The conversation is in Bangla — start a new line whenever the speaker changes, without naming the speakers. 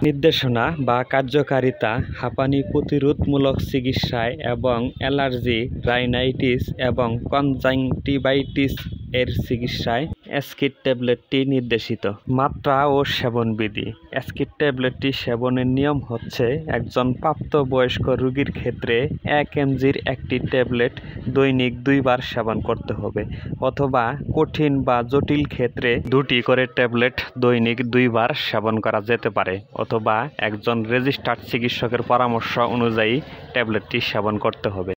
নির্দেশনা বা কার্যকারিতা হাঁপানি প্রতিরোধমূলক চিকিৎসায় এবং অ্যালার্জি, রাইনাইটিস এবং কনজাংটিভাইটিস এর চিকিৎসায় অ্যাসকিড ট্যাবলেটটি নির্দেশিত। মাত্রা ও সেবনবিধি। অ্যাসকিড ট্যাবলেটটি সেবনের নিয়ম হচ্ছে একজন প্রাপ্তবয়স্ক রোগীর ক্ষেত্রে 1 mg একটি ট্যাবলেট দৈনিক 2 বার সেবন করতে হবে, অথবা কঠিন বা জটিল ক্ষেত্রে 2টি করে ট্যাবলেট দৈনিক 2 বার সেবন করা যেতে পারে, অথবা একজন রেজিস্টার্ড চিকিৎসকের পরামর্শ অনুযায়ী ট্যাবলেটটি সেবন করতে হবে।